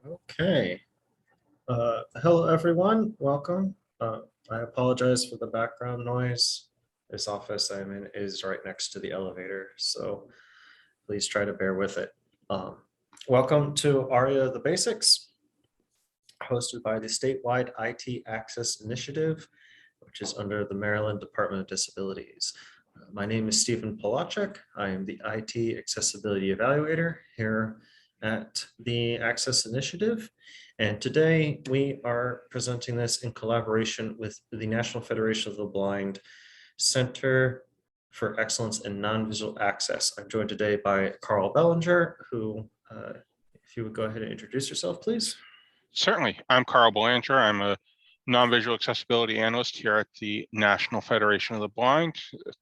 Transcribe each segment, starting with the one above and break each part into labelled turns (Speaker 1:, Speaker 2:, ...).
Speaker 1: Okay. Hello, everyone. Welcome. I apologize for the background noise. This office I'm in is right next to the elevator, so please try to bear with it. Welcome to ARIA The Basics, hosted by the statewide IT Access Initiative, which is under the Maryland Department of Disabilities. My name is Stephen Polacek. I am the IT Accessibility Evaluator here at the Access Initiative. And today we are presenting this in collaboration with the National Federation of the Blind Center for Excellence in Non-Visual Access. I'm joined today by Carl Bellinger, who, if you would go ahead and introduce yourself, please.
Speaker 2: Certainly. I'm Carl Bellinger. I'm a non-visual accessibility analyst here at the National Federation of the Blind.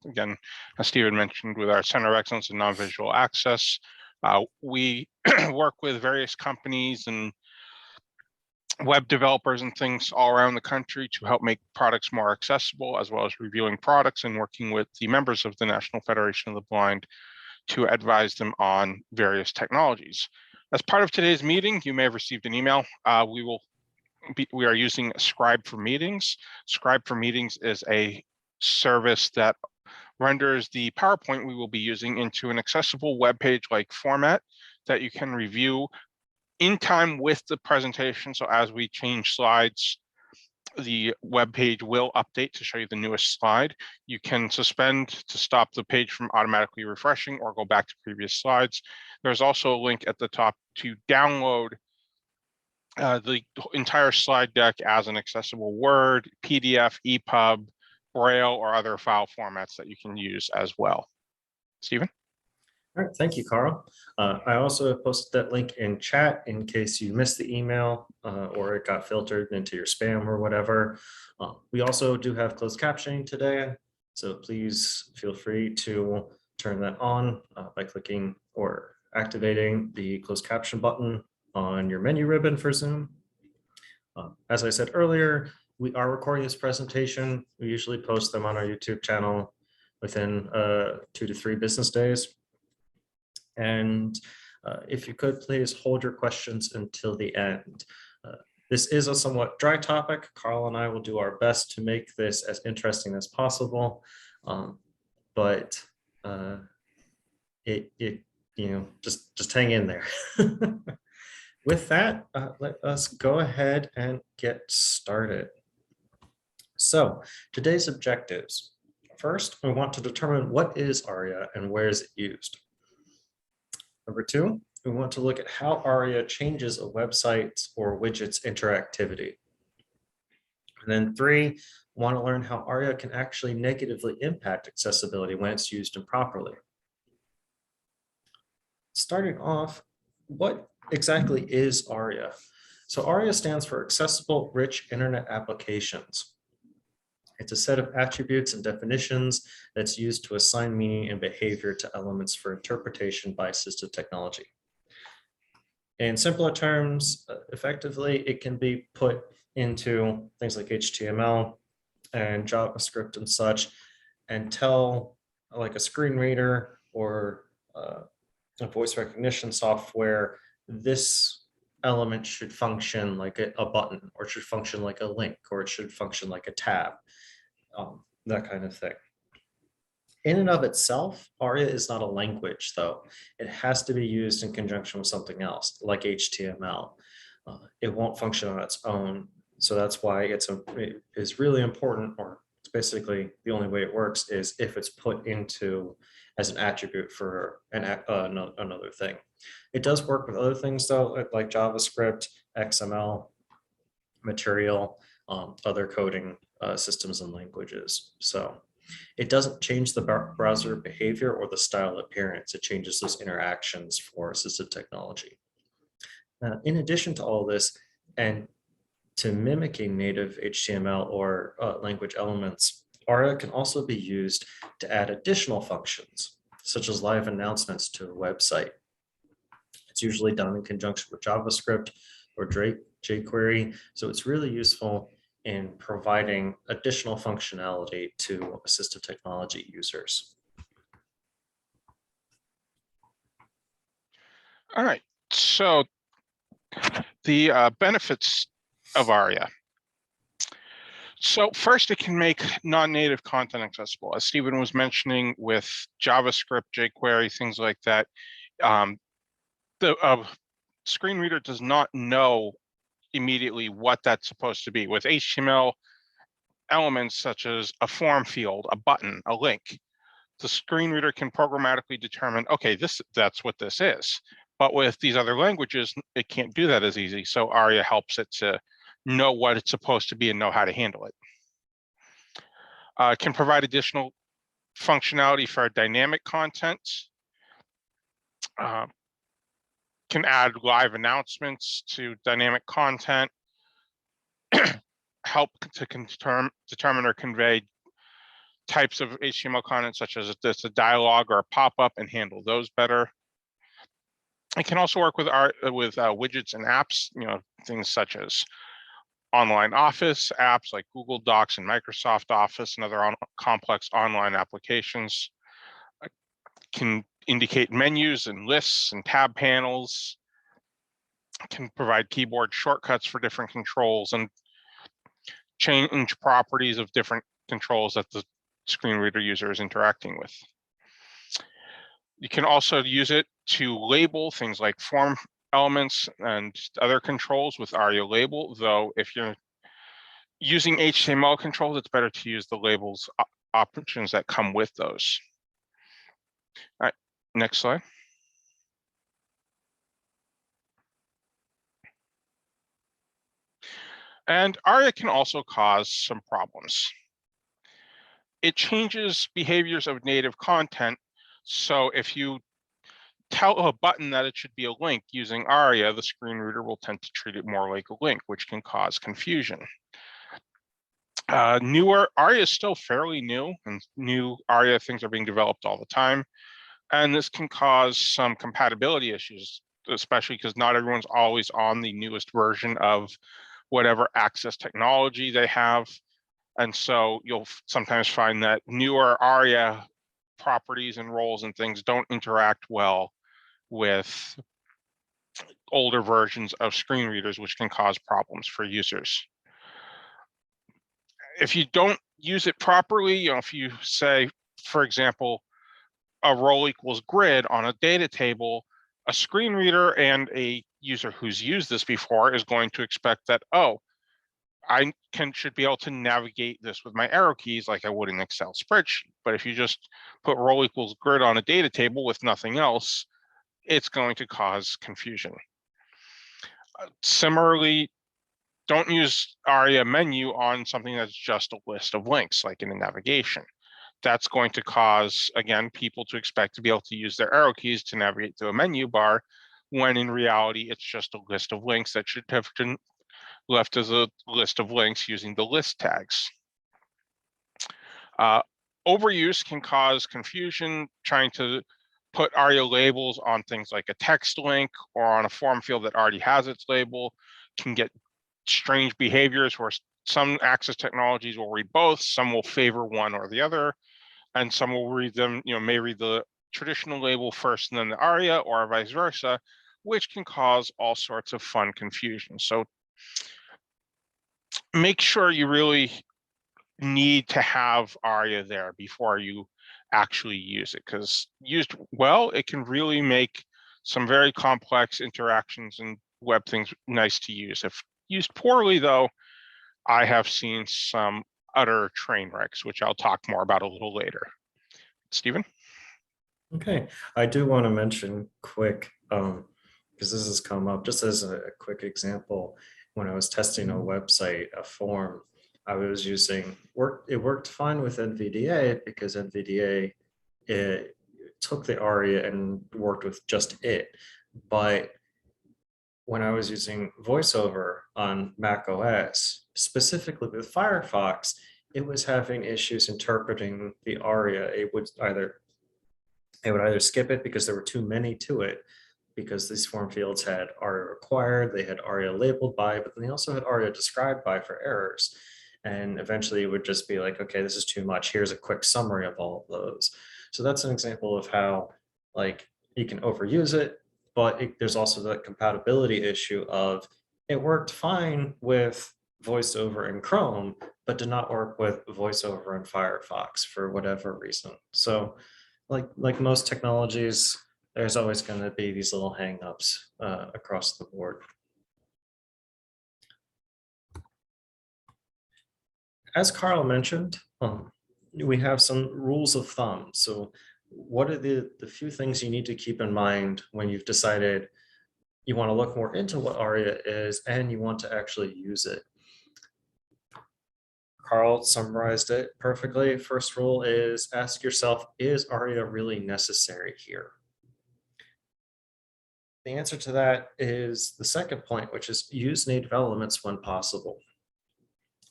Speaker 2: Again, as Stephen mentioned, with our Center of Excellence in Non-Visual Access, we work with various companies and web developers and things all around the country to help make products more accessible, as well as reviewing products and working with the members of the National Federation of the Blind to advise them on various technologies. As part of today's meeting, you may have received an email. We are using Scribe for Meetings. Scribe for Meetings is a service that renders the PowerPoint we will be using into an accessible web page-like format that you can review in time with the presentation. So as we change slides, the web page will update to show you the newest slide. You can suspend to stop the page from automatically refreshing or go back to previous slides. There's also a link at the top to download the entire slide deck as an accessible Word, PDF, EPUB, Braille, or other file formats that you can use as well. Stephen?
Speaker 1: All right, thank you, Carl. I also posted that link in chat in case you missed the email or it got filtered into your spam or whatever. We also do have closed captioning today, so please feel free to turn that on by clicking or activating the closed caption button on your menu ribbon for Zoom. As I said earlier, we are recording this presentation. We usually post them on our YouTube channel within 2 to 3 business days. And if you could please hold your questions until the end. This is a somewhat dry topic. Carl and I will do our best to make this as interesting as possible, but just hang in there. With that, let us go ahead and get started. So today's objectives. First, we want to determine what is ARIA and where is it used. Number 2, we want to look at how ARIA changes a website's or widget's interactivity. And then 3, we want to learn how ARIA can actually negatively impact accessibility when it's used improperly. Starting off, what exactly is ARIA? So ARIA stands for Accessible Rich Internet Applications. It's a set of attributes and definitions that's used to assign meaning and behavior to elements for interpretation by assistive technology. In simpler terms, effectively, it can be put into things like HTML and JavaScript and such, and tell like a screen reader or a voice recognition software, this element should function like a button, or it should function like a link, or it should function like a tab, that kind of thing. In and of itself, ARIA is not a language, though. It has to be used in conjunction with something else, like HTML. It won't function on its own, so that's why it is really important, or it's basically the only way it works is if it's put into as an attribute for another thing. It does work with other things, though, like JavaScript, XML, material, other coding systems and languages. So it doesn't change the browser behavior or the style appearance. It changes those interactions for assistive technology. In addition to all this, and to mimicking native HTML or language elements, ARIA can also be used to add additional functions, such as live announcements to a website. It's usually done in conjunction with JavaScript or jQuery, so it's really useful in providing additional functionality to assistive technology users.
Speaker 2: All right, so The benefits of ARIA. So first, it can make non-native content accessible. As Stephen was mentioning with JavaScript, jQuery, things like that, the screen reader does not know immediately what that's supposed to be. With HTML elements such as a form field, a button, a link, the screen reader can programmatically determine, okay, that's what this is. But with these other languages, it can't do that as easy. So ARIA helps it to know what it's supposed to be and know how to handle it. It can provide additional functionality for dynamic content. Can add live announcements to dynamic content. Help to determine or convey types of HTML content, such as a dialogue or a pop-up, and handle those better. It can also work with widgets and apps, things such as online office apps like Google Docs and Microsoft Office and other complex online applications. Can indicate menus and lists and tab panels. Can provide keyboard shortcuts for different controls and change properties of different controls that the screen reader user is interacting with. You can also use it to label things like form elements and other controls with ARIA label, though if you're using HTML controls, it's better to use the labels options that come with those. All right, next slide. And ARIA can also cause some problems. It changes behaviors of native content. So if you tell a button that it should be a link using ARIA, the screen reader will tend to treat it more like a link, which can cause confusion. Newer ARIA is still fairly new, and new ARIA things are being developed all the time. And this can cause some compatibility issues, especially because not everyone's always on the newest version of whatever access technology they have. And so you'll sometimes find that newer ARIA properties and roles and things don't interact well with older versions of screen readers, which can cause problems for users. If you don't use it properly, if you say, for example, a role equals grid on a data table, a screen reader and a user who's used this before is going to expect that, oh, I should be able to navigate this with my arrow keys like I would in Excel spreadsheet. But if you just put role equals grid on a data table with nothing else, it's going to cause confusion. Similarly, don't use ARIA menu on something that's just a list of links, like in a navigation. That's going to cause, again, people to expect to be able to use their arrow keys to navigate to a menu bar, when in reality, it's just a list of links that should have been left as a list of links using the list tags. Overuse can cause confusion. Trying to put ARIA labels on things like a text link or on a form field that already has its label can get strange behaviors where some access technologies will read both, some will favor one or the other, and some will read them, may read the traditional label first and then the ARIA, or vice versa, which can cause all sorts of fun confusion. So make sure you really need to have ARIA there before you actually use it, because used well, it can really make some very complex interactions and web things nice to use. If used poorly, though, I have seen some utter train wrecks, which I'll talk more about a little later. Stephen?
Speaker 1: Okay, I do want to mention quick, because this has come up just as a quick example. When I was testing a website, a form, I was using it worked fine with NVDA because NVDA it took the ARIA and worked with just it. But when I was using VoiceOver on Mac OS, specifically with Firefox, it was having issues interpreting the ARIA. It would either skip it because there were too many to it, because these form fields had ARIA required, they had ARIA labeled by, but then they also had ARIA described by for errors. And eventually it would just be like, okay, this is too much. Here's a quick summary of all of those. So that's an example of how you can overuse it, but there's also the compatibility issue of it worked fine with VoiceOver in Chrome, but did not work with VoiceOver in Firefox for whatever reason. So like most technologies, there's always going to be these little hangups across the board. As Carl mentioned, we have some rules of thumb. So what are the few things you need to keep in mind when you've decided you want to look more into what ARIA is and you want to actually use it? Carl summarized it perfectly. First rule is ask yourself, is ARIA really necessary here? The answer to that is the second point, which is use native elements when possible.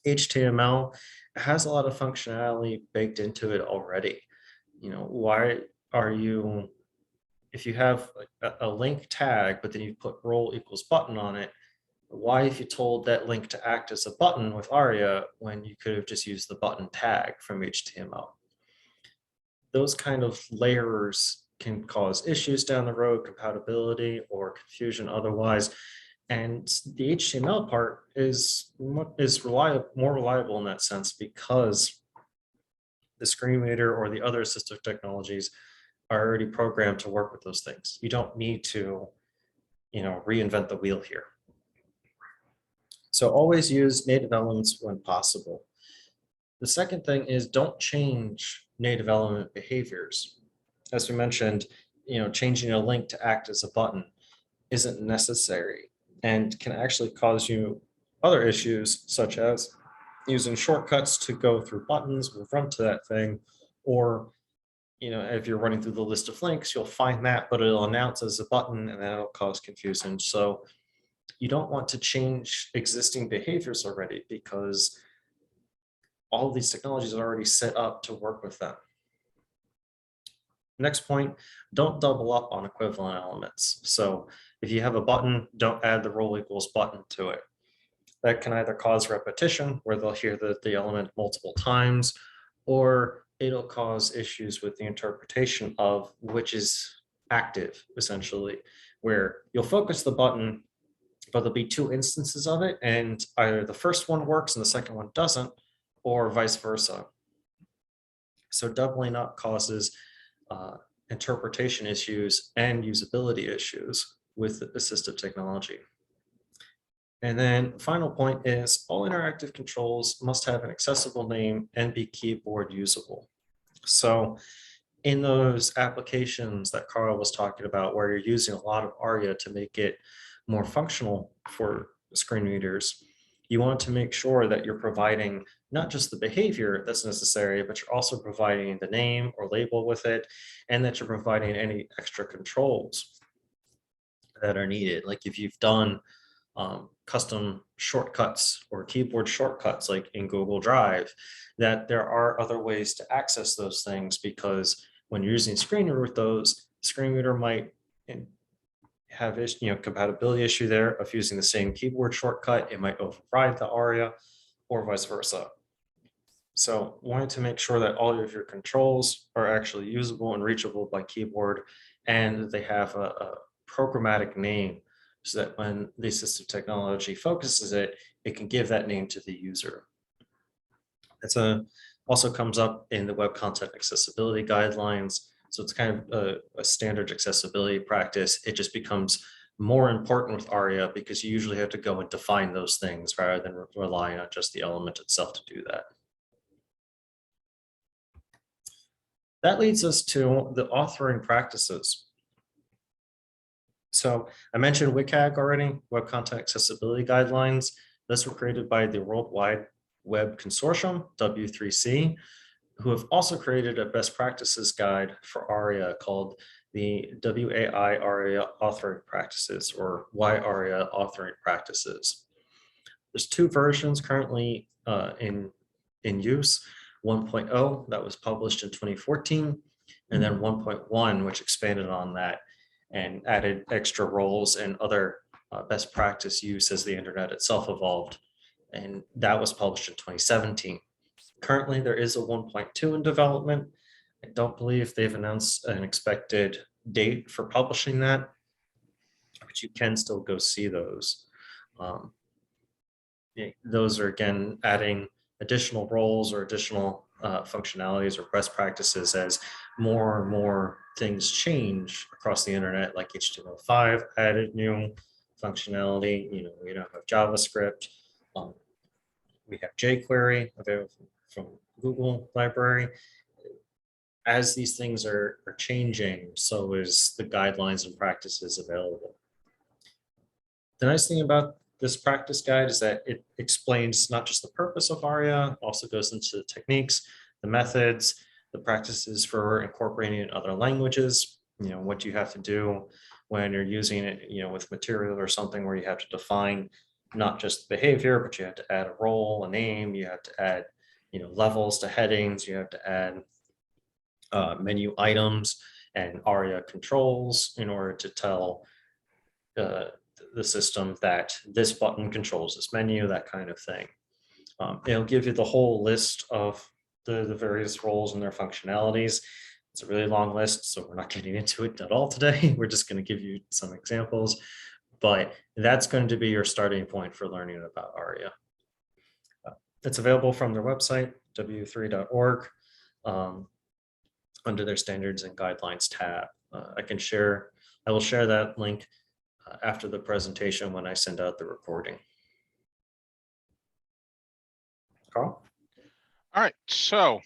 Speaker 1: HTML has a lot of functionality baked into it already. You know, why are you, if you have a link tag, but then you put role equals button on it, why if you told that link to act as a button with ARIA when you could have just used the button tag from HTML? Those kind of layers can cause issues down the road, compatibility or confusion otherwise. And the HTML part is more reliable in that sense because the screen reader or the other assistive technologies are already programmed to work with those things. You don't need to, reinvent the wheel here. So always use native elements when possible. The second thing is don't change native element behaviors. As we mentioned, changing a link to act as a button isn't necessary and can actually cause you other issues, such as using shortcuts to go through buttons, move run to that thing, or if you're running through the list of links, you'll find that, but it'll announce as a button and that'll cause confusion. So you don't want to change existing behaviors already because all of these technologies are already set up to work with them. Next point, don't double up on equivalent elements. So if you have a button, don't add the role equals button to it. That can either cause repetition, where they'll hear the element multiple times, or it'll cause issues with the interpretation of which is active, essentially, where you'll focus the button, but there'll be two instances of it, and either the first one works and the second one doesn't, or vice versa. So doubling up causes interpretation issues and usability issues with assistive technology. And then final point is all interactive controls must have an accessible name and be keyboard usable. So in those applications that Carl was talking about, where you're using a lot of ARIA to make it more functional for screen readers, you want to make sure that you're providing not just the behavior that's necessary, but you're also providing the name or label with it, and that you're providing any extra controls that are needed. Like if you've done custom shortcuts or keyboard shortcuts like in Google Drive, that there are other ways to access those things, because when you're using screen reader with those, screen reader might have compatibility issue there of using the same keyboard shortcut. It might override the ARIA or vice versa. So wanting to make sure that all of your controls are actually usable and reachable by keyboard, and they have a programmatic name, so that when the assistive technology focuses it, it can give that name to the user. It's also comes up in the Web Content Accessibility Guidelines. So it's kind of a standard accessibility practice. It just becomes more important with ARIA because you usually have to go and define those things rather than relying on just the element itself to do that. That leads us to the authoring practices. So I mentioned WCAG already, Web Content Accessibility Guidelines. Those were created by the Worldwide Web Consortium, W3C, who have also created a best practices guide for ARIA called the WAI-ARIA Authoring Practices, or WAI-ARIA Authoring Practices. There's two versions currently in use, 1.0 that was published in 2014, and then 1.1, which expanded on that and added extra roles and other best practice use as the internet itself evolved. And that was published in 2017. Currently, there is a 1.2 in development. I don't believe they've announced an expected date for publishing that, but you can still go see those. Those are, again, adding additional roles or additional functionalities or best practices as more and more things change across the internet, like HTML5 added new functionality. We now have JavaScript. We have jQuery available from Google Library. As these things are changing, so is the guidelines and practices available. The nice thing about this practice guide is that it explains not just the purpose of ARIA, also goes into the techniques, the methods, the practices for incorporating it in other languages, what you have to do when you're using it, with material or something where you have to define not just behavior, but you have to add a role, a name, you have to add, levels to headings, you have to add menu items and ARIA controls in order to tell the system that this button controls this menu, that kind of thing. It'll give you the whole list of the various roles and their functionalities. It's a really long list, so we're not getting into it at all today. We're just going to give you some examples, but that's going to be your starting point for learning about ARIA. It's available from their website, w3.org, under their standards and guidelines tab. I will share that link after the presentation when I send out the recording. Carl?
Speaker 2: All right, so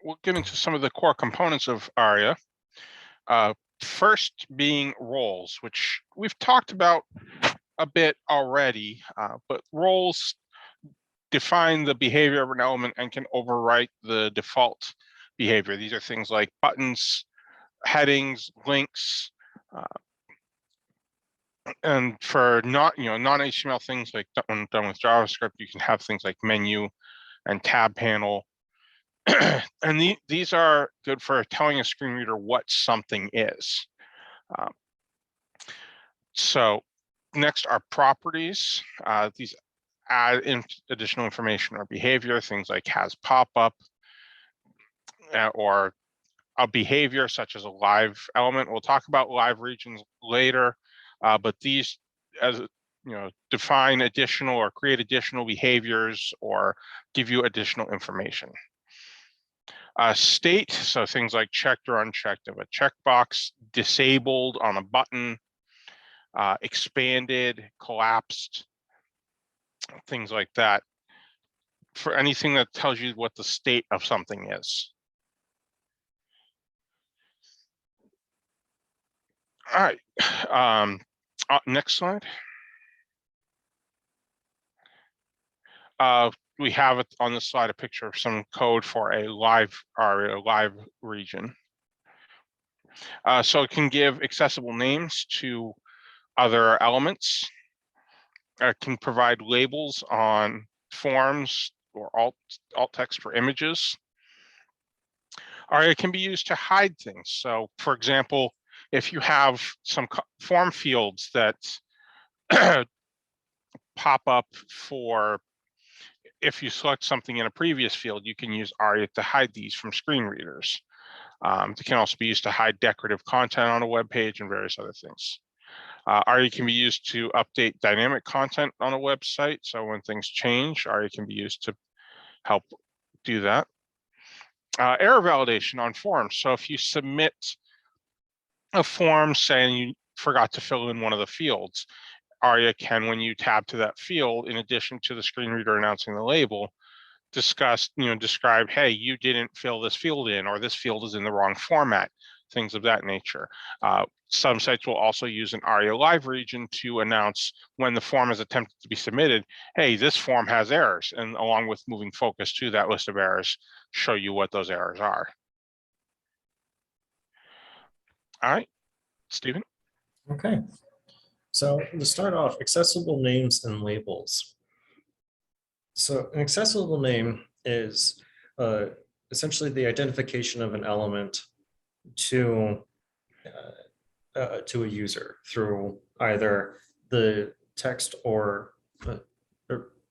Speaker 2: we'll get into some of the core components of ARIA. First being roles, which we've talked about a bit already, but roles define the behavior of an element and can overwrite the default behavior. These are things like buttons, headings, links, and for non-HTML things like when done with JavaScript, you can have things like menu and tab panel. And these are good for telling a screen reader what something is. So next are properties. These add additional information or behavior, things like has pop-up or a behavior such as a live element. We'll talk about live regions later, but these, as define additional or create additional behaviors or give you additional information. State, so things like checked or unchecked of a checkbox, disabled on a button, expanded, collapsed, things like that, for anything that tells you what the state of something is. All right, next slide. We have it on this slide, a picture of some code for a live ARIA, live region. So it can give accessible names to other elements. It can provide labels on forms or alt text for images. ARIA can be used to hide things. So for example, if you have some form fields that pop up for, if you select something in a previous field, you can use ARIA to hide these from screen readers. It can also be used to hide decorative content on a web page and various other things. ARIA can be used to update dynamic content on a website. So when things change, ARIA can be used to help do that. Error validation on forms. So if you submit a form saying you forgot to fill in one of the fields, ARIA can, when you tab to that field, in addition to the screen reader announcing the label, describe, hey, you didn't fill this field in, or this field is in the wrong format, things of that nature. Some sites will also use an Aria-Live region to announce when the form is attempted to be submitted, hey, this form has errors, and along with moving focus to that list of errors, show you what those errors are. All right, Stephen.
Speaker 1: Okay. So to start off, accessible names and labels. So an accessible name is essentially the identification of an element to a user through either the text or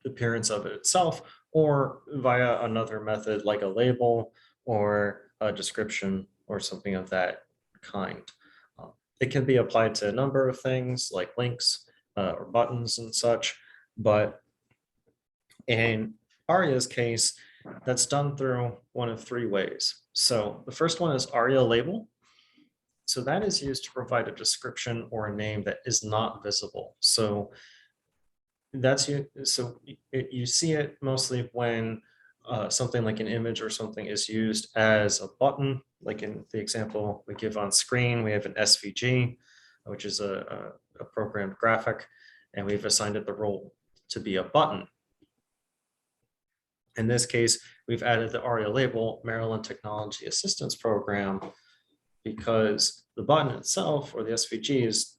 Speaker 1: appearance of it itself, or via another method like a label or a description or something of that kind. It can be applied to a number of things like links or buttons and such. But in ARIA's case, that's done through one of three ways. So the first one is ARIA label. So that is used to provide a description or a name that is not visible. So that's you. So you see it mostly when something like an image or something is used as a button, like in the example we give on screen, we have an SVG, which is a programmed graphic, and we've assigned it the role to be a button. In this case, we've added the ARIA label Maryland Technology Assistance Program because the button itself, or the SVG, is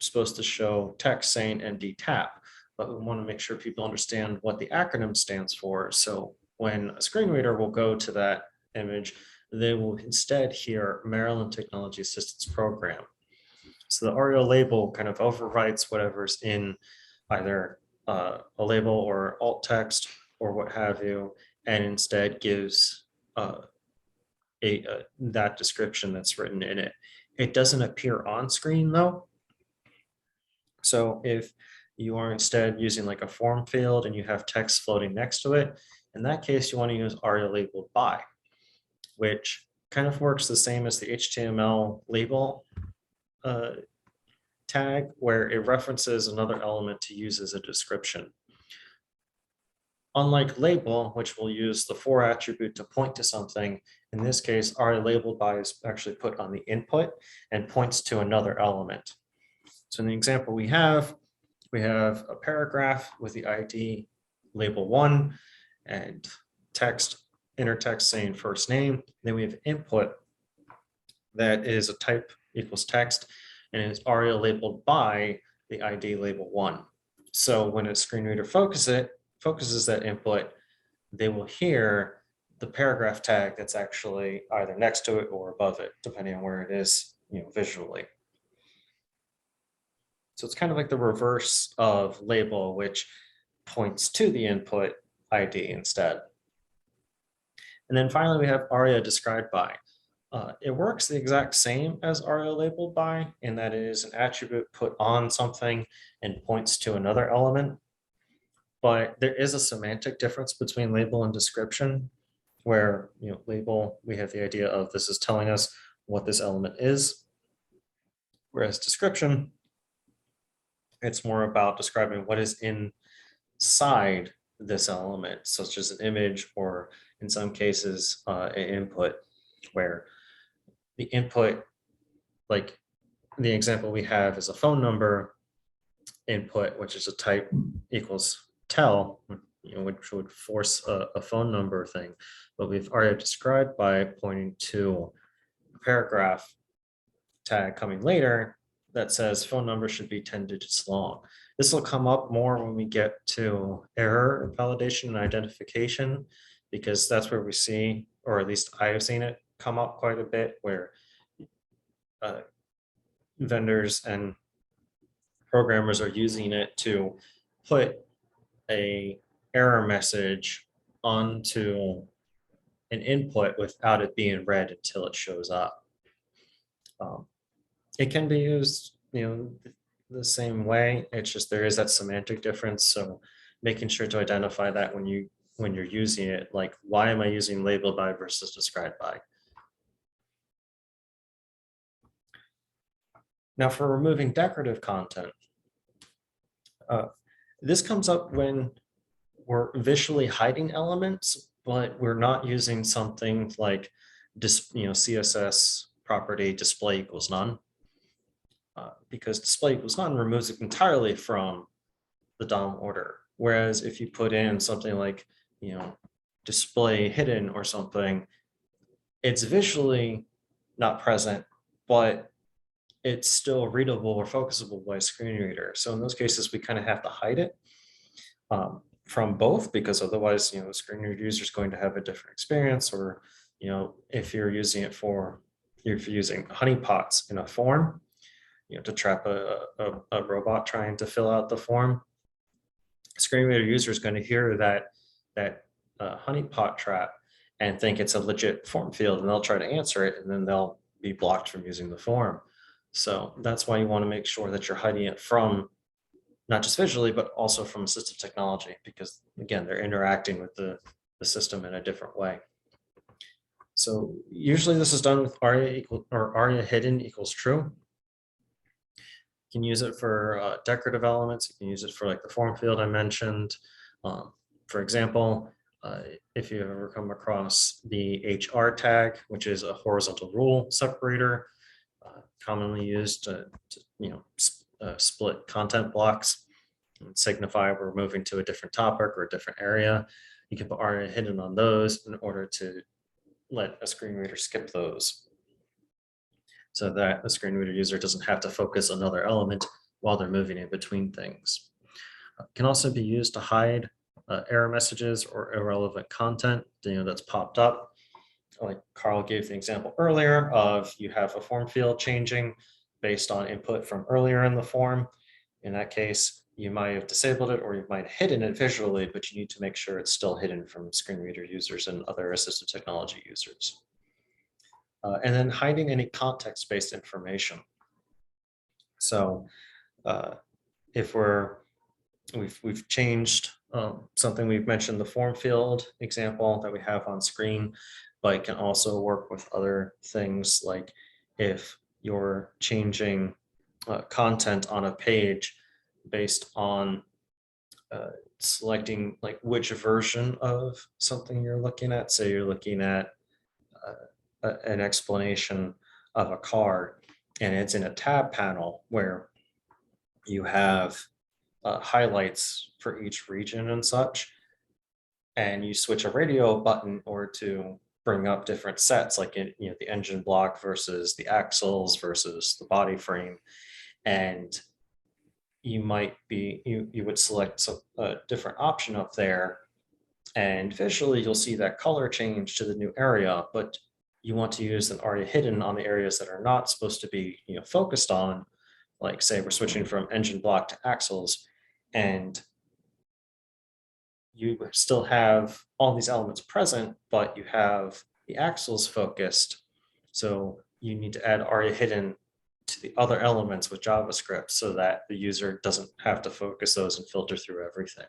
Speaker 1: supposed to show text saying MDTAP, but we want to make sure people understand what the acronym stands for. So when a screen reader will go to that image, they will instead hear Maryland Technology Assistance Program. So the ARIA label kind of overwrites whatever's in either a label or alt text or what have you, and instead gives that description that's written in it. It doesn't appear on screen though. So if you are instead using like a form field and you have text floating next to it, in that case, you want to use ARIA labeled by, which kind of works the same as the HTML label tag, where it references another element to use as a description. Unlike label, which will use the for attribute to point to something, in this case, ARIA labeled by is actually put on the input and points to another element. So in the example we have a paragraph with the ID label 1 and text, inner text saying first name. Then we have input that is a type equals text, and it's ARIA labeled by the ID label 1. So when a screen reader focuses that input, they will hear the paragraph tag that's actually either next to it or above it, depending on where it is, visually. So it's kind of like the reverse of label, which points to the input ID instead. And then finally, we have ARIA described by. It works the exact same as ARIA labeled by, in that it is an attribute put on something and points to another element. But there is a semantic difference between label and description, where label, we have the idea of this is telling us what this element is, whereas description, it's more about describing what is inside this element, such as an image, or in some cases, an input, where the input, like the example we have is a phone number input, which is a type equals tell, which would force a phone number thing. But we've already described by pointing to a paragraph tag coming later that says phone number should be 10 digits long. This will come up more when we get to error validation and identification, because that's where we see, or at least I have seen it come up quite a bit, where vendors and programmers are using it to put a error message onto an input without it being read until it shows up. It can be used, the same way. It's just there is that semantic difference. So making sure to identify that when you're using it, like, why am I using labeled by versus described by? Now, for removing decorative content, this comes up when we're visually hiding elements, but we're not using something like CSS property display equals none, because display equals none removes it entirely from the DOM order. Whereas if you put in something like display hidden or something, it's visually not present, but it's still readable or focusable by a screen reader. So in those cases, we kind of have to hide it from both, because otherwise, the screen reader user is going to have a different experience. Or, if you're using it if you're using honeypots in a form, to trap a robot trying to fill out the form, screen reader user is going to hear that honeypot trap and think it's a legit form field, and they'll try to answer it, and then they'll be blocked from using the form. So that's why you want to make sure that you're hiding it from not just visually, but also from assistive technology, because again, they're interacting with the system in a different way. So usually this is done with ARIA equal or ARIA hidden equals true. You can use it for decorative elements. You can use it for like the form field I mentioned. For example, if you ever come across the HR tag, which is a horizontal rule separator, commonly used to split content blocks and signify we're moving to a different topic or a different area. You can put ARIA hidden on those in order to let a screen reader skip those, so that the screen reader user doesn't have to focus another element while they're moving in between things. It can also be used to hide error messages or irrelevant content that's popped up. Like Carl gave the example earlier of you have a form field changing based on input from earlier in the form. In that case, you might have disabled it or you might have hidden it visually, but you need to make sure it's still hidden from screen reader users and other assistive technology users. And then hiding any context-based information. So if we've changed something, we've mentioned the form field example that we have on screen, but it can also work with other things, like if you're changing content on a page based on selecting like which version of something you're looking at. Say you're looking at an explanation of a car, and it's in a tab panel where you have highlights for each region and such, and you switch a radio button or to bring up different sets, like the engine block versus the axles versus the body frame, and you would select a different option up there, and visually you'll see that color change to the new area, but you want to use an ARIA hidden on the areas that are not supposed to be focused on, like say we're switching from engine block to axles, and you still have all these elements present, but you have the axles focused. So you need to add ARIA hidden to the other elements with JavaScript so that the user doesn't have to focus those and filter through everything.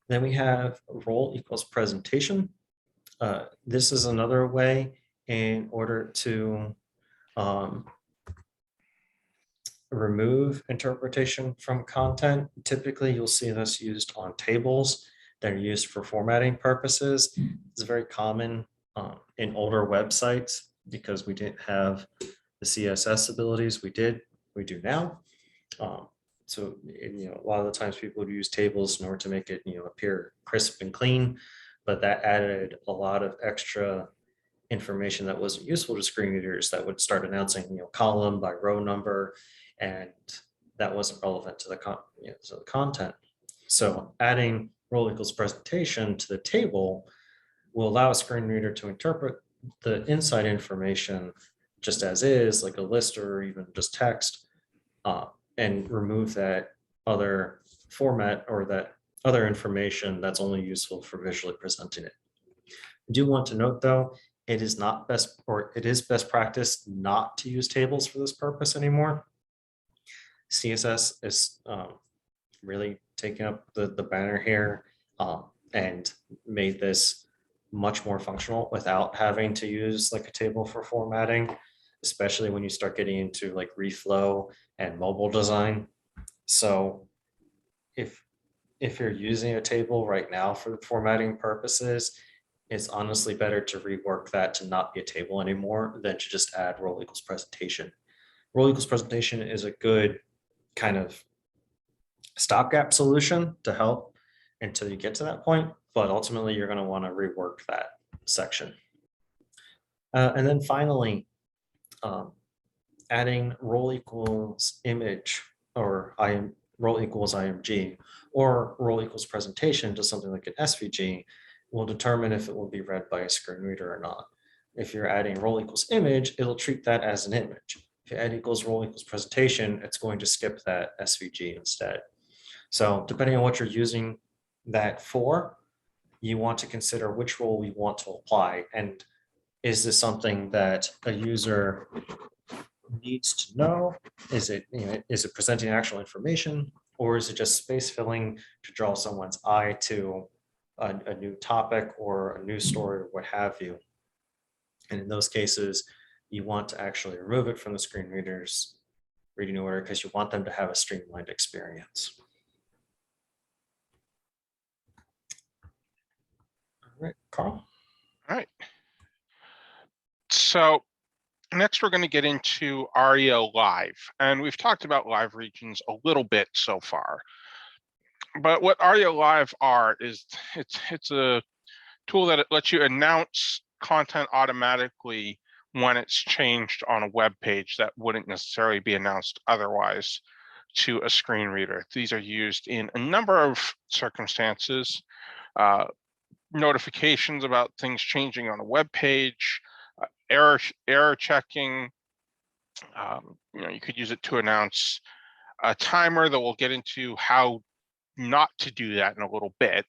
Speaker 1: Then we have role equals presentation. This is another way in order to remove interpretation from content. Typically, you'll see this used on tables that are used for formatting purposes. It's very common in older websites because we didn't have the CSS abilities we do now. So a lot of the times people would use tables in order to make it appear crisp and clean, but that added a lot of extra information that wasn't useful to screen readers that would start announcing column by row number, and that wasn't relevant to the content. So adding role equals presentation to the table will allow a screen reader to interpret the inside information just as is, like a list or even just text, and remove that other format or that other information that's only useful for visually presenting it. I do want to note though, it is best practice not to use tables for this purpose anymore. CSS is really taking up the banner here and made this much more functional without having to use like a table for formatting, especially when you start getting into like reflow and mobile design. So if you're using a table right now for formatting purposes, it's honestly better to rework that to not be a table anymore than to just add role equals presentation. Role equals presentation is a good kind of stopgap solution to help until you get to that point, but ultimately you're going to want to rework that section. And then finally, adding role equals image or role equals IMG or role equals presentation to something like an SVG will determine if it will be read by a screen reader or not. If you're adding role equals image, it'll treat that as an image. If you add equals role equals presentation, it's going to skip that SVG instead. So depending on what you're using that for, you want to consider which role you want to apply. And is this something that a user needs to know? Is it, is it presenting actual information, or is it just space filling to draw someone's eye to a new topic or a news story or what have you? And in those cases, you want to actually remove it from the screen reader's reading order because you want them to have a streamlined experience. All right, Carl.
Speaker 2: All right. So next, we're going to get into Aria-Live, and we've talked about live regions a little bit so far. But what Aria-Live are is it's a tool that it lets you announce content automatically when it's changed on a web page that wouldn't necessarily be announced otherwise to a screen reader. These are used in a number of circumstances. Notifications about things changing on a web page, error checking. You could use it to announce a timer, that we'll get into how not to do that in a little bit,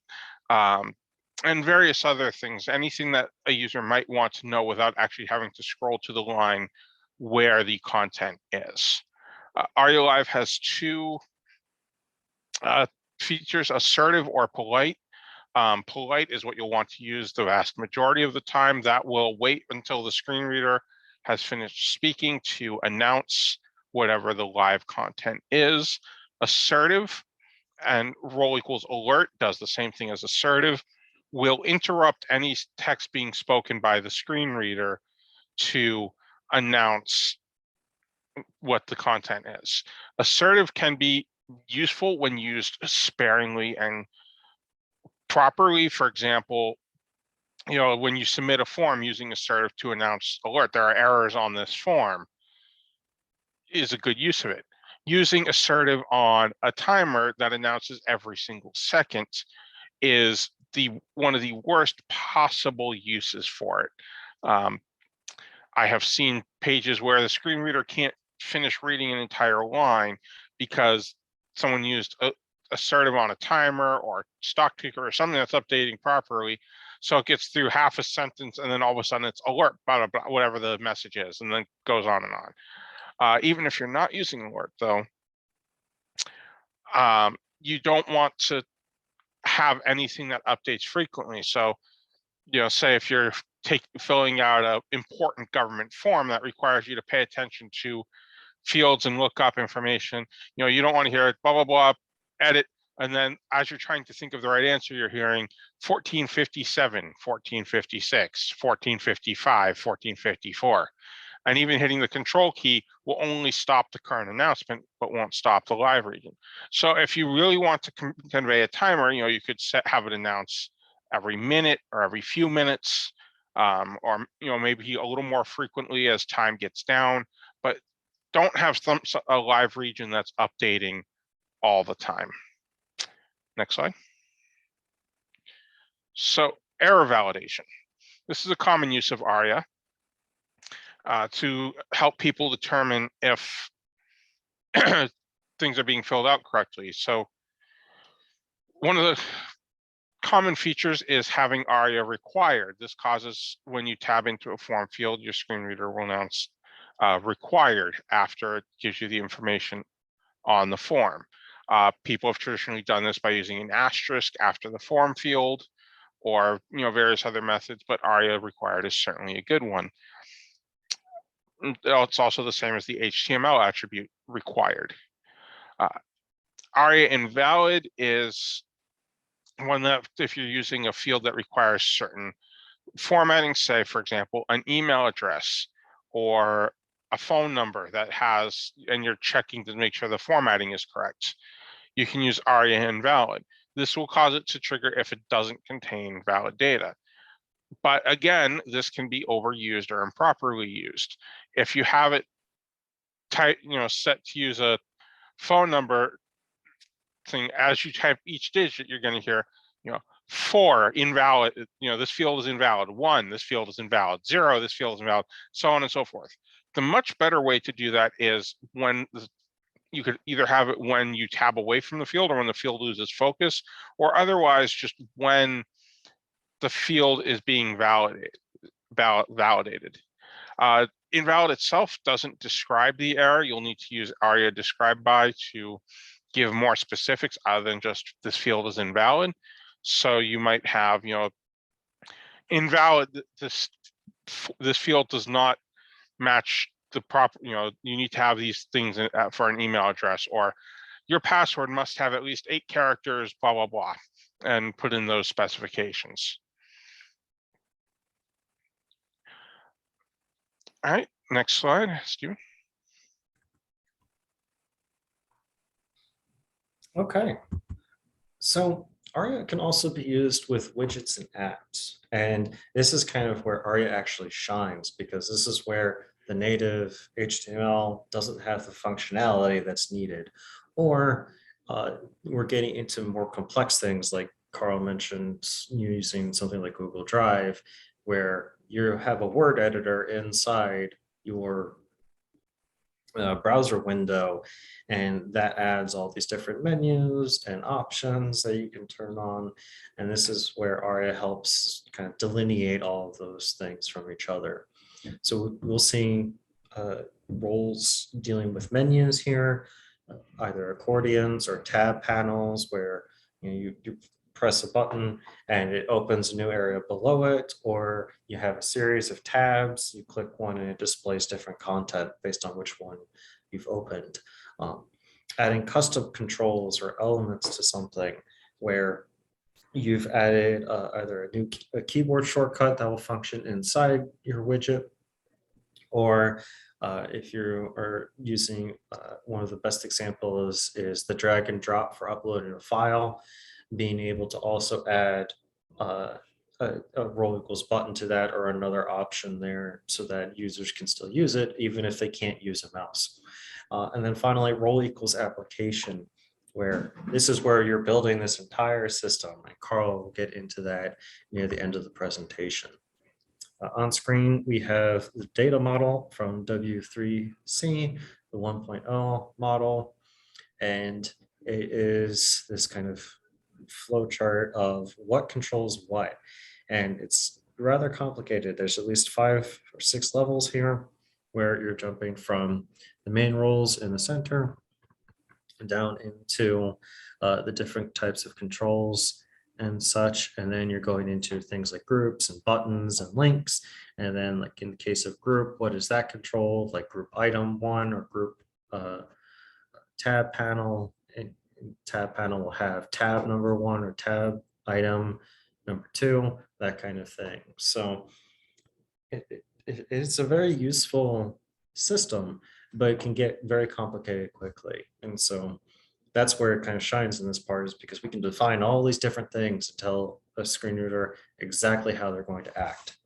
Speaker 2: and various other things, anything that a user might want to know without actually having to scroll to the line where the content is. Aria-Live has two features, assertive or polite. Polite is what you'll want to use the vast majority of the time. That will wait until the screen reader has finished speaking to announce whatever the live content is. Assertive and role equals alert does the same thing as assertive, will interrupt any text being spoken by the screen reader to announce what the content is. Assertive can be useful when used sparingly and properly. For example, when you submit a form using assertive to announce alert, there are errors on this form, is a good use of it. Using assertive on a timer that announces every single second is one of the worst possible uses for it. I have seen pages where the screen reader can't finish reading an entire line because someone used assertive on a timer or stock ticker or something that's updating properly. So it gets through half a sentence and then all of a sudden it's alert, blah, blah, blah, whatever the message is, and then goes on and on. Even if you're not using alert though, you don't want to have anything that updates frequently. So, say if you're filling out an important government form that requires you to pay attention to fields and look up information, you don't want to hear it, blah, blah, blah, edit. And then as you're trying to think of the right answer, you're hearing 1457, 1456, 1455, 1454. And even hitting the control key will only stop the current announcement, but won't stop the live region. So if you really want to convey a timer, you could have it announce every minute or every few minutes, or maybe a little more frequently as time gets down, but don't have a live region that's updating all the time. Next slide. So error validation. This is a common use of ARIA to help people determine if things are being filled out correctly. So one of the common features is having ARIA required. This causes when you tab into a form field, your screen reader will announce required after it gives you the information on the form. People have traditionally done this by using an asterisk after the form field or various other methods, but ARIA required is certainly a good one. It's also the same as the HTML attribute required. ARIA invalid is one that if you're using a field that requires certain formatting, say, for example, an email address or a phone number that has, and you're checking to make sure the formatting is correct, you can use ARIA invalid. This will cause it to trigger if it doesn't contain valid data. But again, this can be overused or improperly used. If you have it set to use a phone number thing, as you type each digit, you're going to hear, 4 invalid, this field is invalid, 1, this field is invalid, 0, this field is invalid, so on and so forth. The much better way to do that is when you could either have it when you tab away from the field or when the field loses focus, or otherwise just when the field is being validated. invalid itself doesn't describe the error. You'll need to use ARIA describe by to give more specifics other than just this field is invalid. So you might have, invalid, this field does not match the proper, you need to have these things for an email address, or your password must have at least 8 characters, blah, blah, blah, and put in those specifications. All right, next slide, Steven.
Speaker 1: Okay. So ARIA can also be used with widgets and apps. And this is kind of where ARIA actually shines, because this is where the native HTML doesn't have the functionality that's needed. Or we're getting into more complex things like Carl mentioned, using something like Google Drive, where you have a word editor inside your browser window, and that adds all these different menus and options that you can turn on. And this is where ARIA helps kind of delineate all of those things from each other. So we'll see roles dealing with menus here, either accordions or tab panels, where you press a button and it opens a new area below it, or you have a series of tabs, you click one and it displays different content based on which one you've opened. Adding custom controls or elements to something, where you've added either a keyboard shortcut that will function inside your widget, or if you are using one of the best examples is the drag and drop for uploading a file, being able to also add a role equals button to that, or another option there, so that users can still use it even if they can't use a mouse. And then finally, role equals application, where this is where you're building this entire system, and Carl will get into that near the end of the presentation. On screen, we have the data model from W3C, the 1.0 model, and it is this kind of flow chart of what controls what. And it's rather complicated. There's at least 5 or 6 levels here, where you're jumping from the main roles in the center down into the different types of controls and such. And then you're going into things like groups and buttons and links. And then, like in the case of group, what is that control? Like group item 1 or group tab panel. And tab panel will have tab number 1 or tab item number 2, that kind of thing. So it's a very useful system, but it can get very complicated quickly. And so that's where it kind of shines in this part, is because we can define all these different things to tell a screen reader exactly how they're going to act.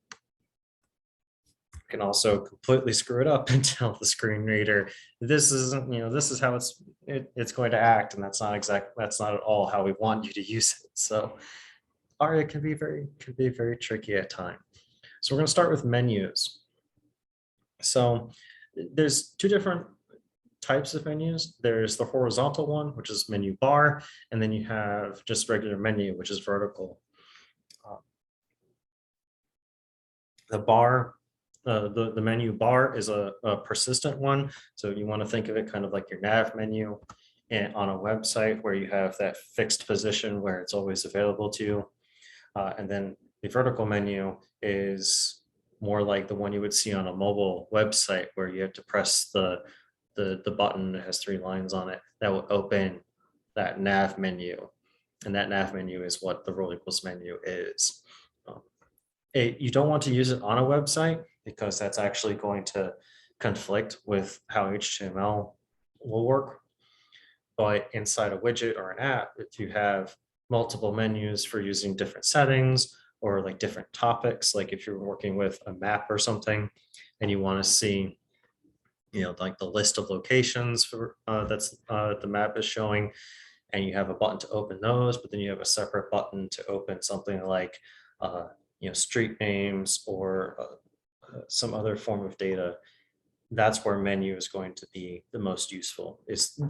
Speaker 1: We can also completely screw it up and tell the screen reader, this isn't, this is how it's going to act, and that's not at all how we want you to use it. So ARIA can be very tricky at times. So we're going to start with menus. So there's 2 different types of menus. There's the horizontal one, which is menu bar, and then you have just regular menu, which is vertical. The bar, the menu bar is a persistent one. So you want to think of it kind of like your nav menu and on a website, where you have that fixed position where it's always available to you. And then the vertical menu is more like the one you would see on a mobile website, where you have to press the button that has 3 lines on it that will open that nav menu. And that nav menu is what the role equals menu is. You don't want to use it on a website, because that's actually going to conflict with how HTML will work. But inside a widget or an app, if you have multiple menus for using different settings, or like different topics, like if you're working with a map or something and you want to see, like the list of locations for that's the map is showing, and you have a button to open those, but then you have a separate button to open something like street names or some other form of data. That's where menu is going to be the most useful, is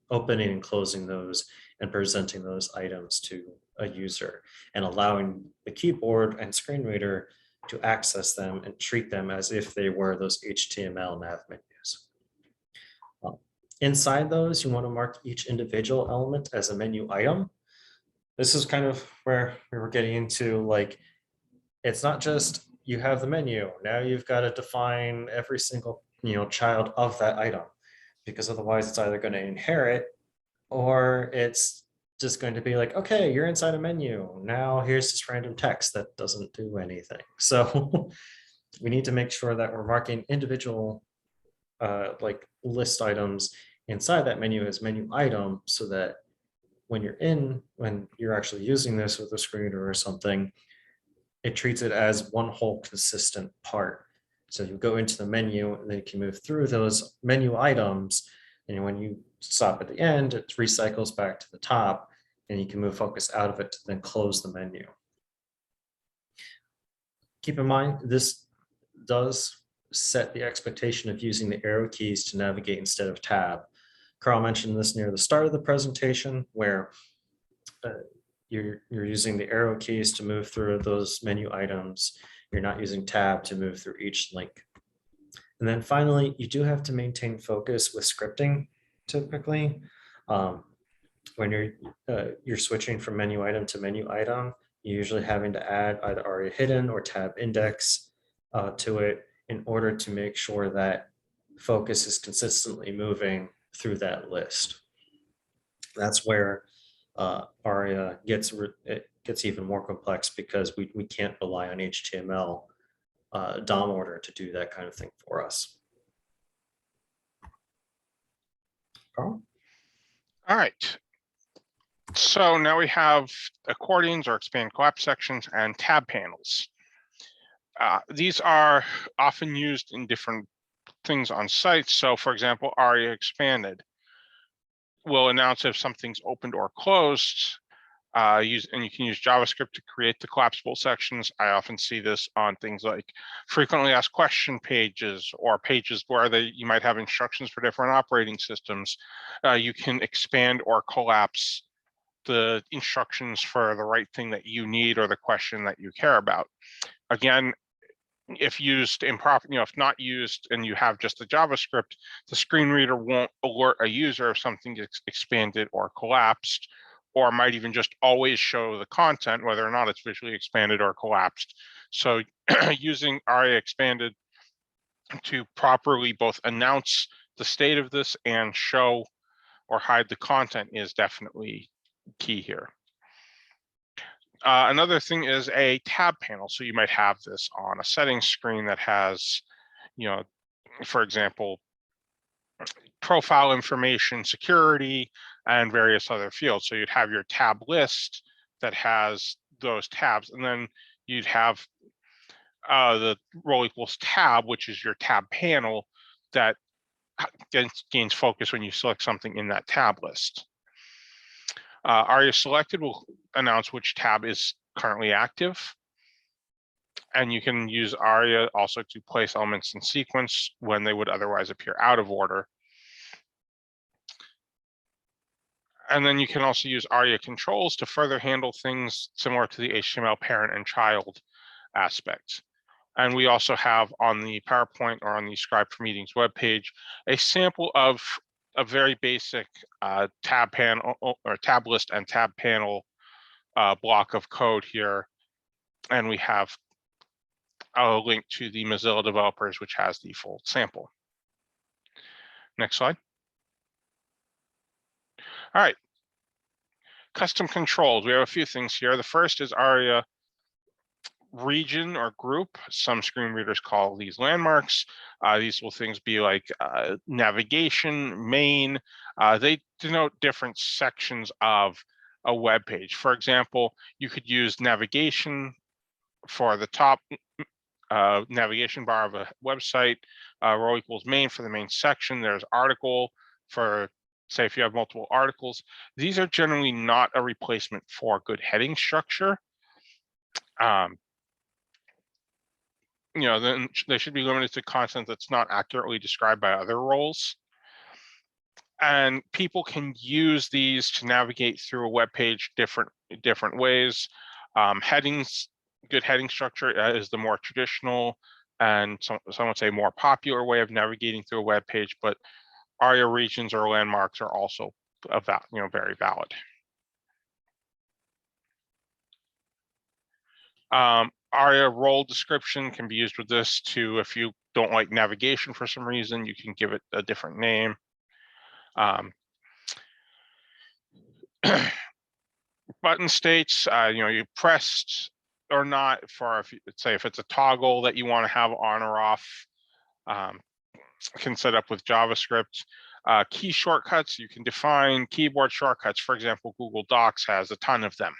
Speaker 1: opening and closing those and presenting those items to a user, and allowing the keyboard and screen reader to access them and treat them as if they were those HTML nav menus. Inside those, you want to mark each individual element as a menu item. This is kind of where we were getting into, like, it's not just you have the menu. Now you've got to define every single, child of that item, because otherwise it's either going to inherit or it's just going to be like, okay, you're inside a menu. Now here's this random text that doesn't do anything. So we need to make sure that we're marking individual like list items inside that menu as menu item, so that when you're actually using this with a screen reader or something, it treats it as one whole consistent part. So you go into the menu and then you can move through those menu items. And when you stop at the end, it recycles back to the top and you can move focus out of it to then close the menu. Keep in mind, this does set the expectation of using the arrow keys to navigate instead of tab. Carl mentioned this near the start of the presentation, where you're using the arrow keys to move through those menu items. You're not using tab to move through each link. And then finally, you do have to maintain focus with scripting typically. When you're switching from menu item to menu item, you're usually having to add either ARIA hidden or tab index to it in order to make sure that focus is consistently moving through that list. That's where ARIA gets even more complex, because we can't rely on HTML DOM order to do that kind of thing for us. Carl?
Speaker 2: All right. So now we have accordions or expand collapse sections and tab panels. These are often used in different things on sites. So for example, ARIA expanded will announce if something's opened or closed. And you can use JavaScript to create the collapsible sections. I often see this on things like frequently asked question pages, or pages where you might have instructions for different operating systems. You can expand or collapse the instructions for the right thing that you need or the question that you care about. Again, if used improper, if not used and you have just the JavaScript, the screen reader won't alert a user if something gets expanded or collapsed, or might even just always show the content, whether or not it's visually expanded or collapsed. So using ARIA expanded to properly both announce the state of this and show or hide the content is definitely key here. Another thing is a tab panel. So you might have this on a settings screen that has, for example, profile information, security, and various other fields. So you'd have your tab list that has those tabs, and then you'd have the role equals tab, which is your tab panel that gains focus when you select something in that tab list. ARIA selected will announce which tab is currently active. And you can use ARIA also to place elements in sequence when they would otherwise appear out of order. And then you can also use ARIA controls to further handle things similar to the HTML parent and child aspects. And we also have on the PowerPoint or on the Scribe for Meetings webpage a sample of a very basic tab panel or tab list and tab panel block of code here. And we have a link to the Mozilla developers, which has the full sample. Next slide. All right. Custom controls. We have a few things here. The first is ARIA region or group. Some screen readers call these landmarks. These will things be like navigation, main. They denote different sections of a web page. For example, you could use navigation for the top navigation bar of a website, row equals main for the main section. There's article for, say, if you have multiple articles. These are generally not a replacement for good heading structure. Then they should be limited to content that's not accurately described by other roles. And people can use these to navigate through a web page different ways. Headings good heading structure is the more traditional and some would say more popular way of navigating through a web page, but ARIA regions or landmarks are also very valid. ARIA role description can be used with this too. If you don't like navigation for some reason, you can give it a different name. Button states, you pressed or not for, if it's a toggle that you want to have on or off, can set up with JavaScript. Key shortcuts, you can define keyboard shortcuts. For example, Google Docs has a ton of them.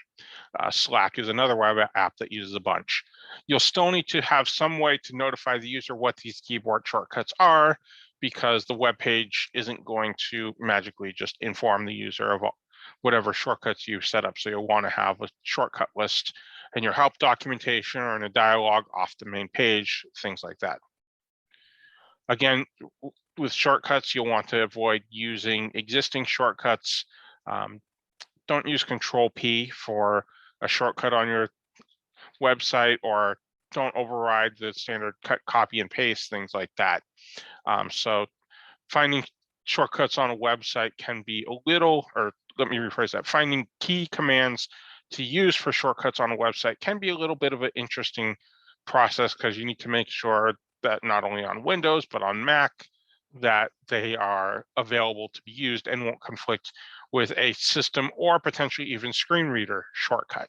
Speaker 2: Slack is another web app that uses a bunch. You'll still need to have some way to notify the user what these keyboard shortcuts are, because the web page isn't going to magically just inform the user of whatever shortcuts you've set up. So you'll want to have a shortcut list in your help documentation or in a dialog off the main page, things like that. Again, with shortcuts, you'll want to avoid using existing shortcuts. Don't use Control P for a shortcut on your website, or don't override the standard cut, copy, and paste, things like that. So finding shortcuts on a website can be a little, or let me rephrase that, finding key commands to use for shortcuts on a website can be a little bit of an interesting process, because you need to make sure that not only on Windows, but on Mac, that they are available to be used and won't conflict with a system or potentially even screen reader shortcut.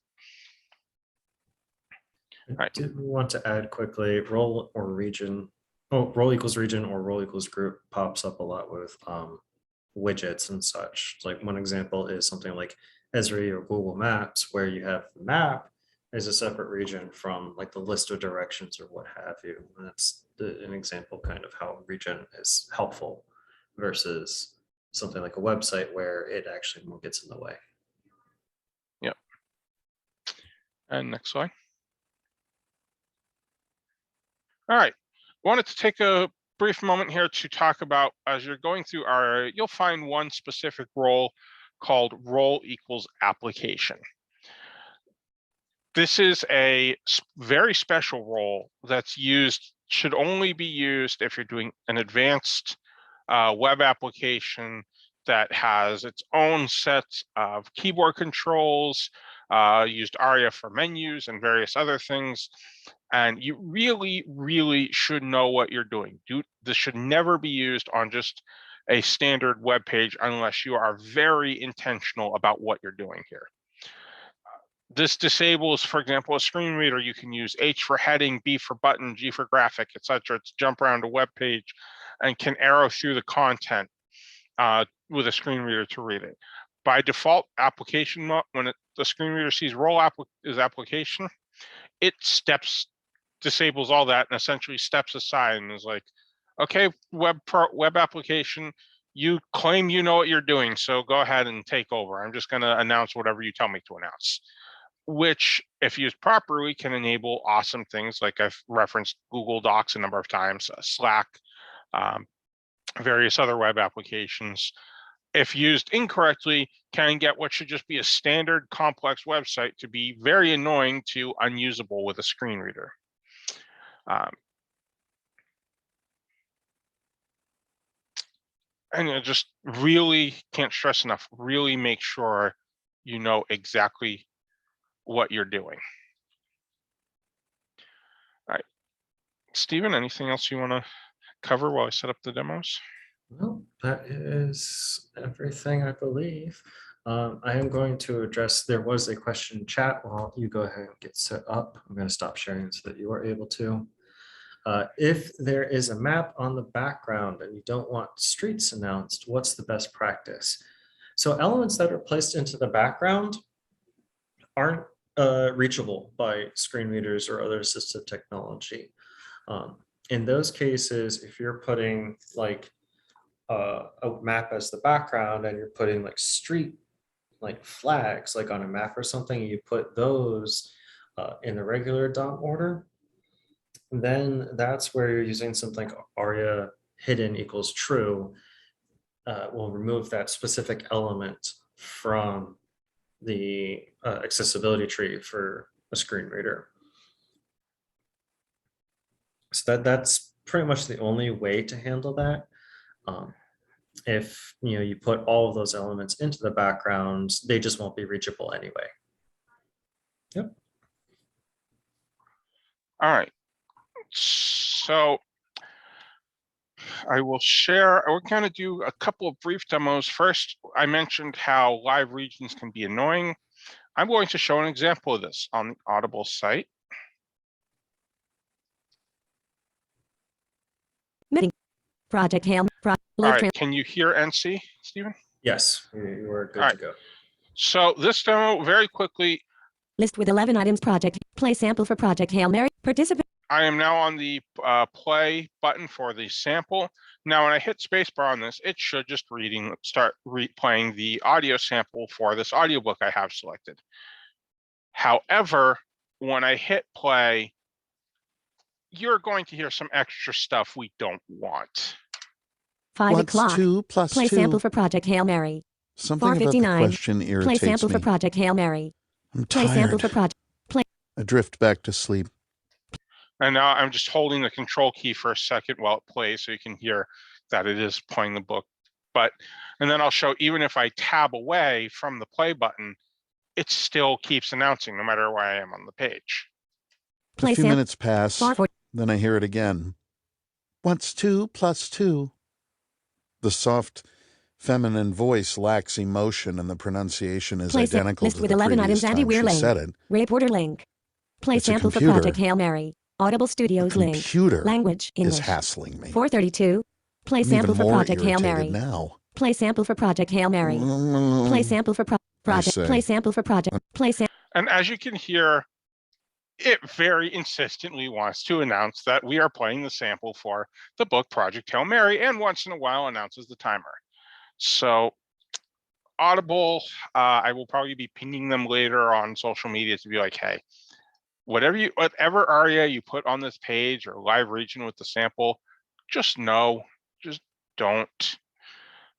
Speaker 1: I did want to add quickly, role or region. Oh, role equals region or role equals group pops up a lot with widgets and such. Like one example is something like Esri or Google Maps, where you have the map as a separate region from like the list of directions or what have you. And that's an example kind of how region is helpful versus something like a website where it actually more gets in the way.
Speaker 2: Yep. And next slide. All right, wanted to take a brief moment here to talk about, as you're going through ARIA, you'll find one specific role called role equals application. This is a very special role that's used, should only be used if you're doing an advanced web application that has its own sets of keyboard controls, used ARIA for menus and various other things. And you really, really should know what you're doing. This should never be used on just a standard web page unless you are very intentional about what you're doing here. This disables, for example, a screen reader. You can use H for heading, B for button, G for graphic, etc. to jump around a web page and can arrow through the content with a screen reader to read it. By default, application mode, when the screen reader sees role is application, it disables all that and essentially steps aside and is like, okay, web application, you claim you know what you're doing, so go ahead and take over. I'm just going to announce whatever you tell me to announce, which, if used properly, can enable awesome things like I've referenced Google Docs a number of times, Slack, various other web applications. If used incorrectly, can get what should just be a standard complex website to be very annoying to unusable with a screen reader. And I just really can't stress enough, really make sure you know exactly what you're doing. All right, Stephen, anything else you want to cover while I set up the demos?
Speaker 1: Well, that is everything, I believe. I am going to address, there was a question in chat while you go ahead and get set up. I'm going to stop sharing so that you are able to. If there is a map on the background and you don't want streets announced, what's the best practice? So elements that are placed into the background aren't reachable by screen readers or other assistive technology. In those cases, if you're putting like a map as the background and you're putting like street like flags like on a map or something, you put those in the regular DOM order, then that's where you're using something like ARIA hidden equals true. Will remove that specific element from the accessibility tree for a screen reader. So that's pretty much the only way to handle that. If you put all of those elements into the background, they just won't be reachable anyway. Yep.
Speaker 2: All right. So I will share, we're going to do a couple of brief demos. First, I mentioned how live regions can be annoying. I'm going to show an example of this on the Audible site.
Speaker 3: Project Hail.
Speaker 2: All right, can you hear and see, Stephen?
Speaker 1: Yes, you are good
Speaker 2: All
Speaker 1: to
Speaker 2: right.
Speaker 1: go.
Speaker 2: So this demo, very quickly,
Speaker 3: List with 11 items. Project. Play sample for Project Hail Mary. Participant.
Speaker 2: I am now on the play button for the sample. Now, when I hit spacebar on this, it should just start replaying the audio sample for this audiobook I have selected. However, when I hit play, you're going to hear some extra stuff we don't want.
Speaker 3: 5 o'clock.
Speaker 4: 2 plus
Speaker 3: Play
Speaker 4: 2?
Speaker 3: sample for Project Hail Mary.
Speaker 4: Something about the
Speaker 3: 4:59.
Speaker 4: question
Speaker 3: Play
Speaker 4: irritates
Speaker 3: sample
Speaker 4: me.
Speaker 3: for Project Hail Mary.
Speaker 4: I'm
Speaker 3: Play sample
Speaker 4: tired.
Speaker 3: for Project.
Speaker 4: I drift back to sleep.
Speaker 2: And now I'm just holding the control key for a second while it plays so you can hear that it is playing the book. And then I'll show, even if I tab away from the play button, it still keeps announcing no matter where I am on the page.
Speaker 3: Play
Speaker 4: A few
Speaker 3: sample.
Speaker 4: minutes pass, then I hear it again. What's 2 plus 2? The soft, feminine voice lacks emotion and the pronunciation is identical
Speaker 3: List
Speaker 4: to
Speaker 3: with
Speaker 4: the
Speaker 3: 11
Speaker 4: previous
Speaker 3: items. Andy
Speaker 4: time she
Speaker 3: Weir
Speaker 4: said
Speaker 3: link.
Speaker 4: it.
Speaker 3: Reporter link. Play
Speaker 4: It's a
Speaker 3: sample for
Speaker 4: computer.
Speaker 3: Project Hail Mary. Audible Studios
Speaker 4: The
Speaker 3: link.
Speaker 4: computer
Speaker 3: Language
Speaker 4: is
Speaker 3: English.
Speaker 4: hassling me.
Speaker 3: 4:32. Play
Speaker 4: I'm
Speaker 3: sample
Speaker 4: even
Speaker 3: for
Speaker 4: more
Speaker 3: Project Hail
Speaker 4: irritated
Speaker 3: Mary.
Speaker 4: now.
Speaker 3: Play sample for Project Hail Mary. Play sample for Project.
Speaker 4: say.
Speaker 3: Play sample for Project. Play sample.
Speaker 2: And as you can hear, it very insistently wants to announce that we are playing the sample for the book Project Hail Mary, and once in a while announces the timer. So Audible, I will probably be pinging them later on social media to be like, hey, whatever aria you put on this page or live region with the sample, just don't.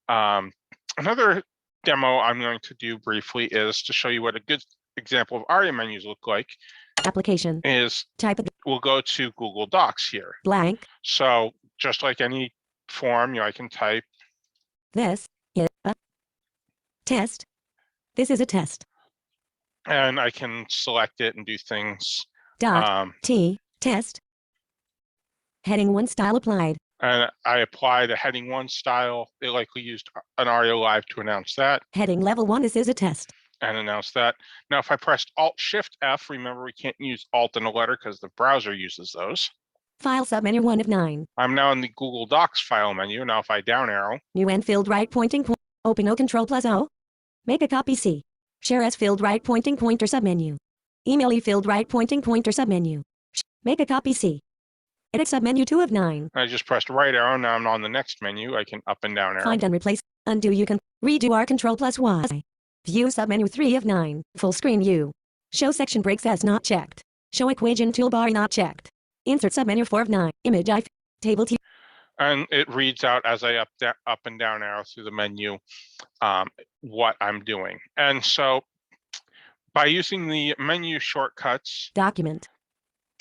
Speaker 2: Another demo I'm going to do briefly is to show you what a good example of ARIA menus look like.
Speaker 3: Application.
Speaker 2: Is
Speaker 3: Type it.
Speaker 2: We'll go to Google Docs here.
Speaker 3: Blank.
Speaker 2: So just like any form, I can type.
Speaker 3: This is a test. This is a test.
Speaker 2: And I can select it and do things.
Speaker 3: T test. Heading 1 style applied.
Speaker 2: And I apply the heading 1 style. They likely used an Aria-Live to announce that.
Speaker 3: Heading level 1. This is a test.
Speaker 2: And announce that. Now, if I pressed Alt-Shift-F, remember we can't use Alt and a letter because the browser uses those.
Speaker 3: File submenu 1 of 9.
Speaker 2: I'm now in the Google Docs file menu. Now, if I down arrow.
Speaker 3: New N field right pointing point. Open O Control plus O. Make a copy C. Share S field right pointing pointer submenu. Email E field right pointing pointer submenu. Make a copy C. Edit submenu 2 of 9.
Speaker 2: I just pressed right arrow. Now I'm on the next menu. I can up and down arrow.
Speaker 3: Find and replace. Undo. You can redo R Control plus Y. View submenu 3 of 9. Full screen U. Show section breaks as not checked. Show equation toolbar not checked. Insert submenu 4 of 9. Image I. Table T.
Speaker 2: And it reads out as I up and down arrow through the menu what I'm doing. And so by using the menu shortcuts.
Speaker 3: Document.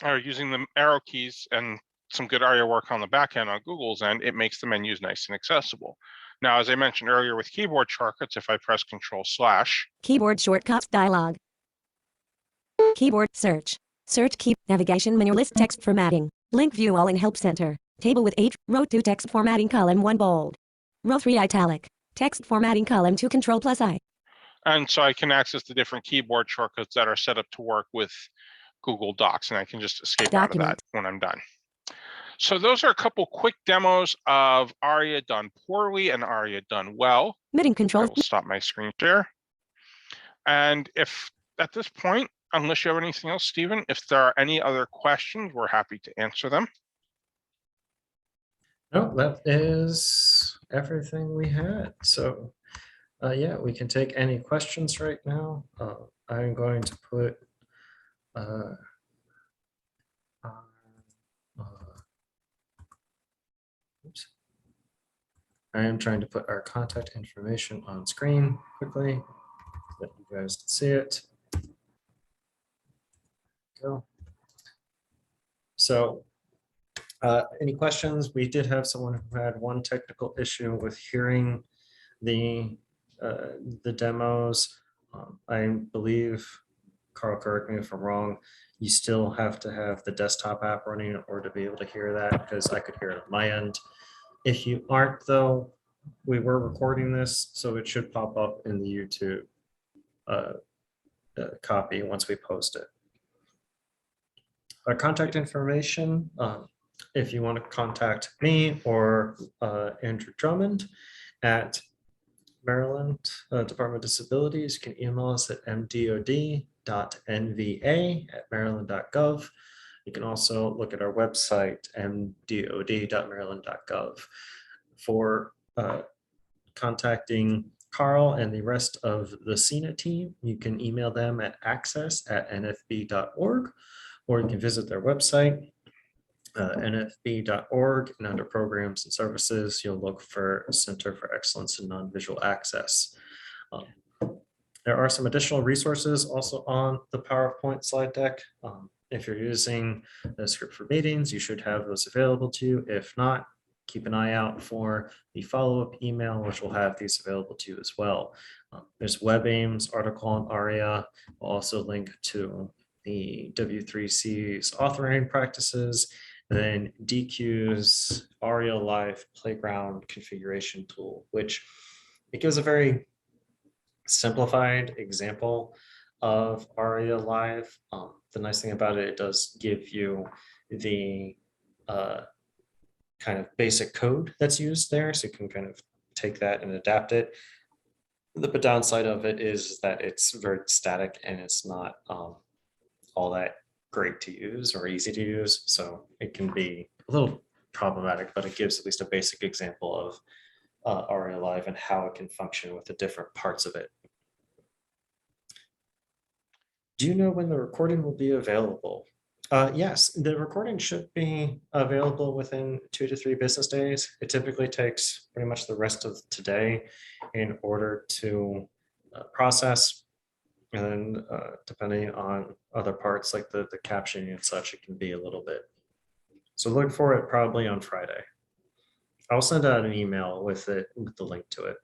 Speaker 3: Or
Speaker 2: using the arrow keys and some good ARIA work on the back end on Google's end, it makes the menus nice and accessible. Now, as I mentioned earlier with keyboard shortcuts, if I press Control/.
Speaker 3: Keyboard shortcuts dialog. Keyboard search. Search key. Navigation menu list text formatting. Link view all in Help Center. Table with H. Row 2 text formatting column 1 bold. Row 3 italic. Text formatting column 2 Control plus I.
Speaker 2: And so I can access the different keyboard shortcuts that are set up to work with Google Docs, and I can just escape out of that when I'm done. So those are a couple quick demos of ARIA done poorly and ARIA done well.
Speaker 3: Meeting control.
Speaker 2: I will stop my screen share. And if at this point, unless you have anything else, Stephen, if there are any other questions, we're happy to answer them.
Speaker 1: No, that is everything we had. So yeah, we can take any questions right now. I'm going to put oops. I am trying to put our contact information on screen quickly so that you guys can see it. Go. So Any questions? We did have someone who had one technical issue with hearing the demos. I believe, Carl, correct me if I'm wrong, you still have to have the desktop app running in order to be able to hear that, because I could hear it on my end. If you aren't, though, we were recording this, so it should pop up in the YouTube copy once we post it. Our contact information, if you want to contact me or Andrew Drummond at Maryland Department of Disabilities, you can email us at mdod.nva@maryland.gov. You can also look at our website, mdod.maryland.gov. For contacting Carl and the rest of the CENA team, you can email them at access@nfb.org, or you can visit their website, nfb.org, and under programs and services, you'll look for Center for Excellence in Non-Visual Access. There are some additional resources also on the PowerPoint slide deck. If you're using the script for meetings, you should have those available to you. If not, keep an eye out for the follow-up email, which will have these available to you as well. There's WebAIM's article on ARIA. We'll also link to the W3C's authoring practices, and then DQ's Aria-Live playground configuration tool, which it gives a very simplified example of Aria-Live. The nice thing about it, it does give you the kind of basic code that's used there, so you can kind of take that and adapt it. The downside of it is that it's very static and it's not all that great to use or easy to use, so it can be a little problematic, but it gives at least a basic example of Aria-Live and how it can function with the different parts of it. Do you know when the recording will be available? Yes, the recording should be available within 2 to 3 business days. It typically takes pretty much the rest of today in order to process. And then depending on other parts like the captioning and such, it can be a little bit. So look for it probably on Friday. I'll send out an email with it, with the link to it.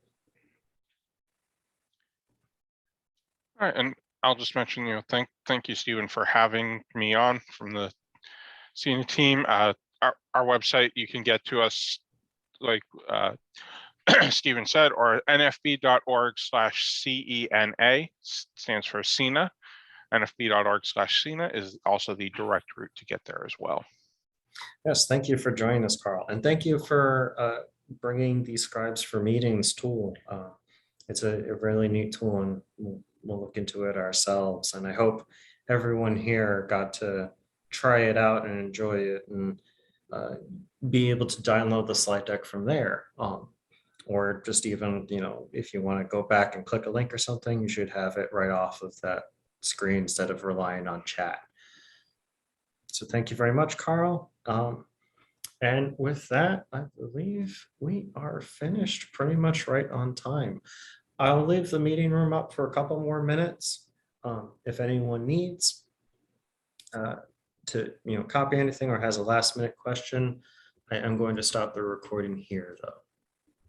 Speaker 2: All right, and I'll just mention, thank you, Stephen, for having me on from the CENA team. Our website, you can get to us like Stephen said, or nfb.org/CENA, stands for CENA. nfb.org/CENA is also the direct route to get there as well.
Speaker 1: Yes, thank you for joining us, Carl. And thank you for bringing the Scribes for Meetings tool. It's a really neat tool, and we'll look into it ourselves. And I hope everyone here got to try it out and enjoy it, and be able to download the slide deck from there. Or just even, if you want to go back and click a link or something, you should have it right off of that screen instead of relying on chat. So thank you very much, Carl. And with that, I believe we are finished pretty much right on time. I'll leave the meeting room up for a couple more minutes. If anyone needs to copy anything or has a last minute question, I am going to stop the recording here though.